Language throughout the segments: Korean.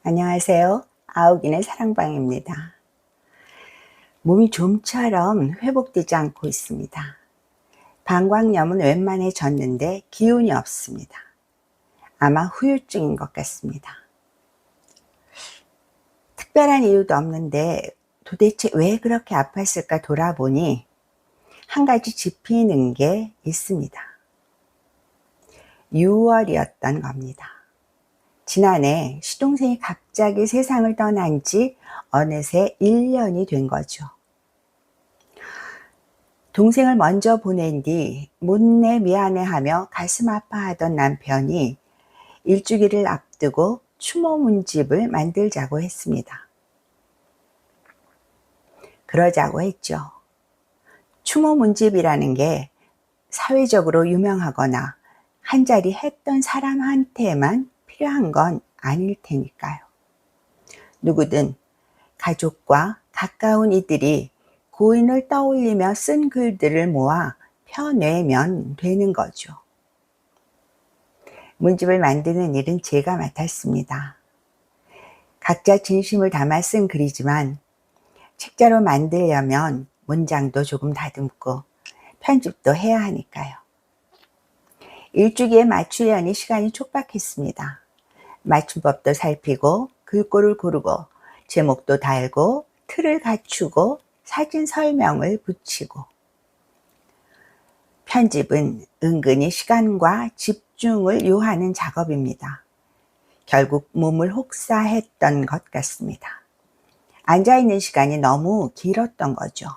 안녕하세요. 아욱이네 사랑방입니다. 몸이 좀처럼 회복되지 않고 있습니다. 방광염은 웬만해졌는데 기운이 없습니다. 아마 후유증인 것 같습니다. 특별한 이유도 없는데 도대체 왜 그렇게 아팠을까 돌아보니 한 가지 짚이는 게 있습니다. 6월이었던 겁니다. 지난해 시동생이 갑자기 세상을 떠난 지 어느새 1년이 된 거죠. 동생을 먼저 보낸 뒤 못내 미안해하며 가슴 아파하던 남편이 일주기를 앞두고 추모문집을 만들자고 했습니다. 그러자고 했죠. 추모문집이라는 게 사회적으로 유명하거나 한 자리 했던 사람한테만 필요한 건 아닐 테니까요. 누구든 가족과 가까운 이들이 고인을 떠올리며 쓴 글들을 모아 펴내면 되는 거죠. 문집을 만드는 일은 제가 맡았습니다. 각자 진심을 담아 쓴 글이지만 책자로 만들려면 문장도 조금 다듬고 편집도 해야 하니까요. 일주기에 맞추려니 시간이 촉박했습니다. 맞춤법도 살피고 글꼴을 고르고 제목도 달고 틀을 갖추고 사진 설명을 붙이고. 편집은 은근히 시간과 집중을 요하는 작업입니다. 결국 몸을 혹사했던 것 같습니다. 앉아있는 시간이 너무 길었던 거죠.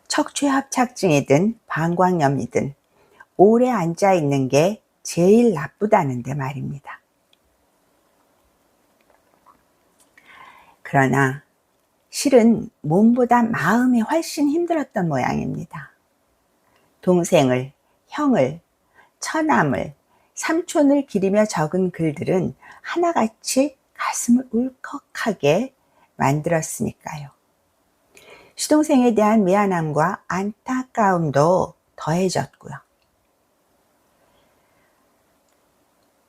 척추협착증이든 방광염이든 오래 앉아있는 게 제일 나쁘다는데 말입니다. 그러나 실은 몸보다 마음이 훨씬 힘들었던 모양입니다. 동생을, 형을, 처남을, 삼촌을 기리며 적은 글들은 하나같이 가슴을 울컥하게 만들었으니까요. 시동생에 대한 미안함과 안타까움도 더해졌고요.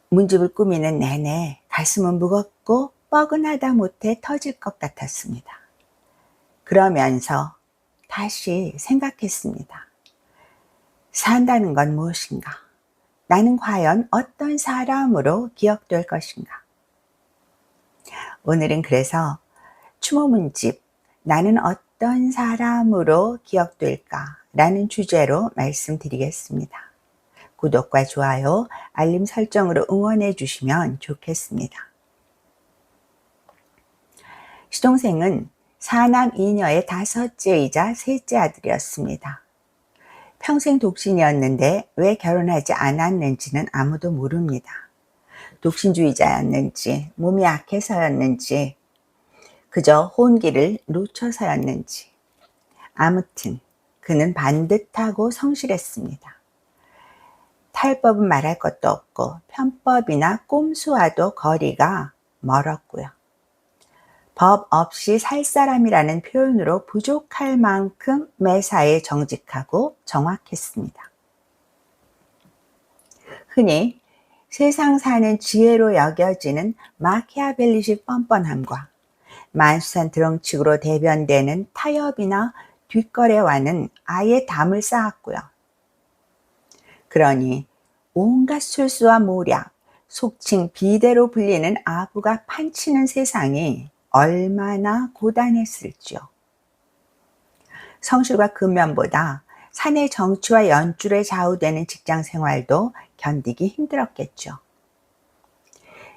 문집을 꾸미는 내내 가슴은 무겁고 뻐근하다 못해 터질 것 같았습니다. 그러면서 다시 생각했습니다. 산다는 건 무엇인가? 나는 과연 어떤 사람으로 기억될 것인가? 오늘은 그래서 추모문집 나는 어떤 사람으로 기억될까? 라는 주제로 말씀드리겠습니다. 구독과 좋아요, 알림 설정으로 응원해 주시면 좋겠습니다. 시동생은 4남 2녀의 5째이자 셋째 아들이었습니다. 평생 독신이었는데 왜 결혼하지 않았는지는 아무도 모릅니다. 독신주의자였는지, 몸이 약해서였는지, 그저 혼기를 놓쳐서였는지. 아무튼 그는 반듯하고 성실했습니다. 탈법은 말할 것도 없고 편법이나 꼼수와도 거리가 멀었고요. 법 없이 살 사람이라는 표현으로 부족할 만큼 매사에 정직하고 정확했습니다. 흔히 세상 사는 지혜로 여겨지는 마키아벨리식 뻔뻔함과 만수산 드렁치구로 대변되는 타협이나 뒷거래와는 아예 담을 쌓았고요. 그러니 온갖 술수와 모략, 속칭 비대로 불리는 아부가 판치는 세상이 얼마나 고단했을지요. 성실과 근면보다 사내 정치와 연줄에 좌우되는 직장 생활도 견디기 힘들었겠죠.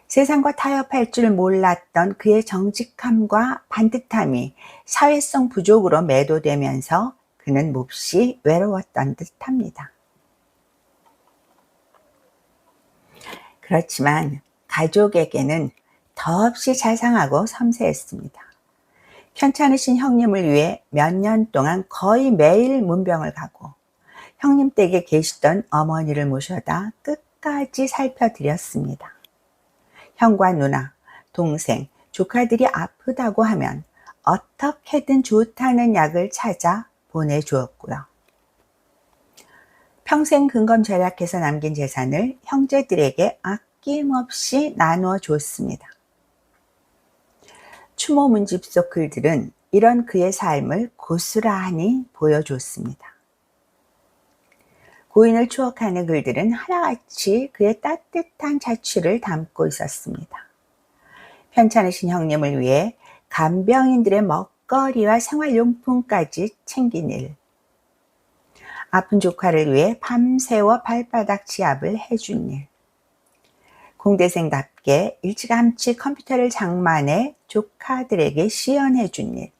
세상과 타협할 줄 몰랐던 그의 정직함과 반듯함이 사회성 부족으로 매도되면서 그는 몹시 외로웠던 듯합니다. 그렇지만 가족에게는 더없이 자상하고 섬세했습니다. 편찮으신 형님을 위해 몇 년 동안 거의 매일 문병을 가고 형님 댁에 계시던 어머니를 모셔다 끝까지 살펴드렸습니다. 형과 누나, 동생, 조카들이 아프다고 하면 어떻게든 좋다는 약을 찾아 보내주었고요. 평생 근검 절약해서 남긴 재산을 형제들에게 아낌없이 나누어 줬습니다. 추모 문집 속 글들은 이런 그의 삶을 고스란히 보여줬습니다. 고인을 추억하는 글들은 하나같이 그의 따뜻한 자취를 담고 있었습니다. 편찮으신 형님을 위해 간병인들의 먹거리와 생활용품까지 챙긴 일, 아픈 조카를 위해 밤새워 발바닥 지압을 해준 일, 공대생답게 일찌감치 컴퓨터를 장만해 조카들에게 시연해준 일,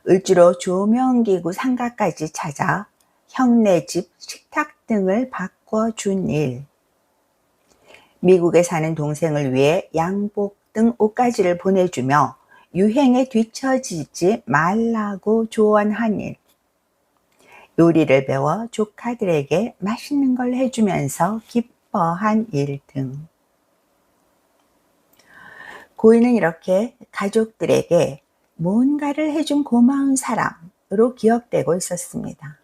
을주로 조명기구 상가까지 찾아 형네 집 식탁 등을 바꿔준 일, 미국에 사는 동생을 위해 양복 등 옷가지를 보내주며 유행에 뒤처지지 말라고 조언한 일, 요리를 배워 조카들에게 맛있는 걸 해주면서 기뻐한 일 등. 고인은 이렇게 가족들에게 뭔가를 해준 고마운 사람으로 기억되고 있었습니다.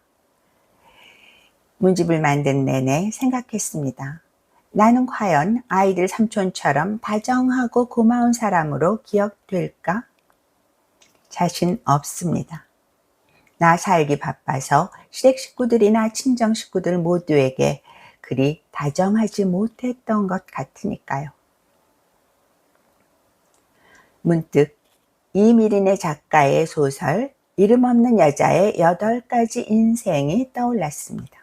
문집을 만든 내내 생각했습니다. 나는 과연 아이들 삼촌처럼 다정하고 고마운 사람으로 기억될까? 자신 없습니다. 나 살기 바빠서 시댁 식구들이나 친정 식구들 모두에게 그리 다정하지 못했던 것 같으니까요. 문득 이미린의 작가의 소설 이름 없는 여자의 8가지 인생이 떠올랐습니다.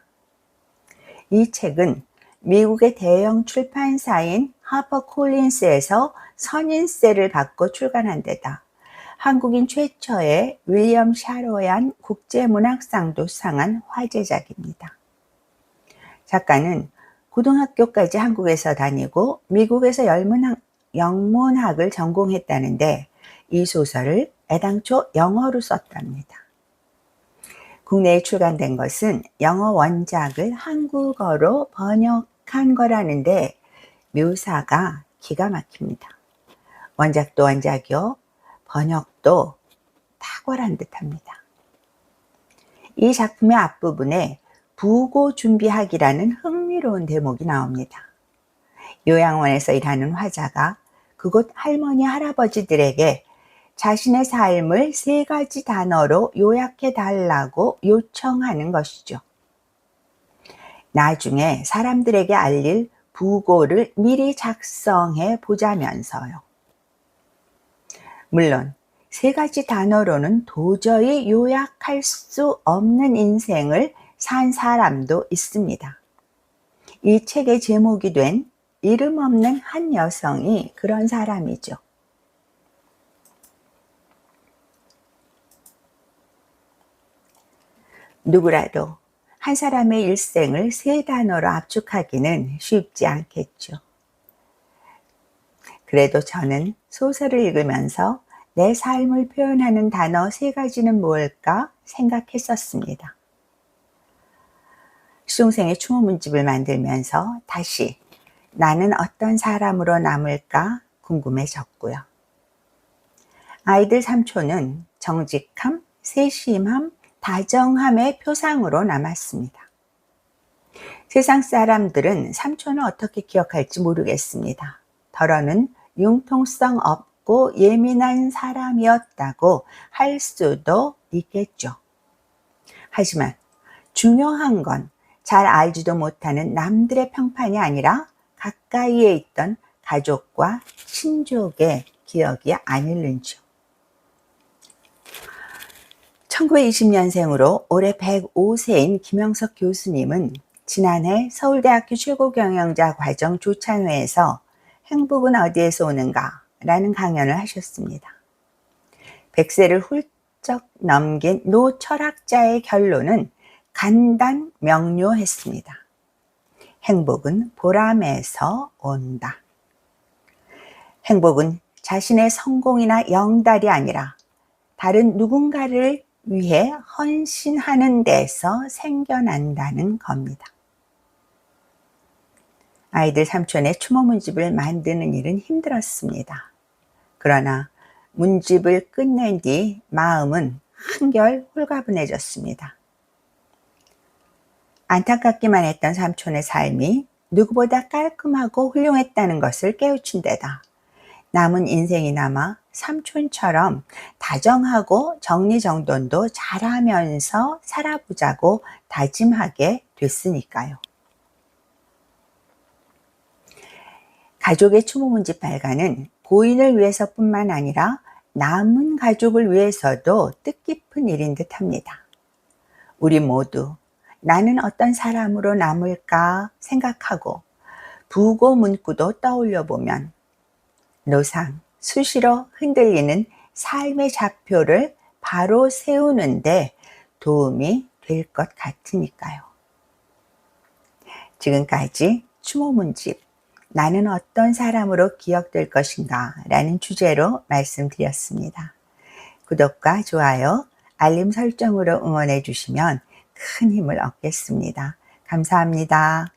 이 책은 미국의 대형 출판사인 하퍼콜린스에서 선인세를 받고 출간한 데다 한국인 최초의 윌리엄 샤로얀 국제문학상도 수상한 화제작입니다. 작가는 고등학교까지 한국에서 다니고 미국에서 영문학을 전공했다는데 이 소설을 애당초 영어로 썼답니다. 국내에 출간된 것은 영어 원작을 한국어로 번역한 거라는데 묘사가 기가 막힙니다. 원작도 원작이요, 번역도 탁월한 듯합니다. 이 작품의 앞부분에 부고 준비하기라는 흥미로운 대목이 나옵니다. 요양원에서 일하는 화자가 그곳 할머니 할아버지들에게 자신의 삶을 3가지 단어로 요약해 달라고 요청하는 것이죠. 나중에 사람들에게 알릴 부고를 미리 작성해 보자면서요. 물론 3가지 단어로는 도저히 요약할 수 없는 인생을 산 사람도 있습니다. 이 책의 제목이 된 이름 없는 한 여성이 그런 사람이죠. 누구라도 한 사람의 일생을 3단어로 압축하기는 쉽지 않겠죠. 그래도 저는 소설을 읽으면서 내 삶을 표현하는 단어 3가지는 뭘까 생각했었습니다. 수동생의 추모 문집을 만들면서 다시 나는 어떤 사람으로 남을까 궁금해졌고요. 아이들 삼촌은 정직함, 세심함, 다정함의 표상으로 남았습니다. 세상 사람들은 삼촌을 어떻게 기억할지 모르겠습니다. 더러는 융통성 없고 예민한 사람이었다고 할 수도 있겠죠. 하지만 중요한 건 잘 알지도 못하는 남들의 평판이 아니라 가까이에 있던 가족과 친족의 기억이 아닐는지요. 1920년생으로 올해 105세인 김영석 교수님은 지난해 서울대학교 최고경영자 과정 조찬회에서 행복은 어디에서 오는가? 라는 강연을 하셨습니다. 100세를 훌쩍 넘긴 노 철학자의 결론은 간단 명료했습니다. 행복은 보람에서 온다. 행복은 자신의 성공이나 영달이 아니라 다른 누군가를 위해 헌신하는 데서 생겨난다는 겁니다. 아이들 삼촌의 추모 문집을 만드는 일은 힘들었습니다. 그러나 문집을 끝낸 뒤 마음은 한결 홀가분해졌습니다. 안타깝기만 했던 삼촌의 삶이 누구보다 깔끔하고 훌륭했다는 것을 깨우친 데다 남은 인생이 남아 삼촌처럼 다정하고 정리정돈도 잘하면서 살아보자고 다짐하게 됐으니까요. 가족의 추모문집 발간은 고인을 위해서뿐만 아니라 남은 가족을 위해서도 뜻깊은 일인 듯 합니다. 우리 모두 나는 어떤 사람으로 남을까 생각하고 부고 문구도 떠올려 보면 노상 수시로 흔들리는 삶의 좌표를 바로 세우는데 도움이 될 것 같으니까요. 지금까지 추모문집 나는 어떤 사람으로 기억될 것인가 라는 주제로 말씀드렸습니다. 구독과 좋아요, 알림 설정으로 응원해 주시면 큰 힘을 얻겠습니다. 감사합니다.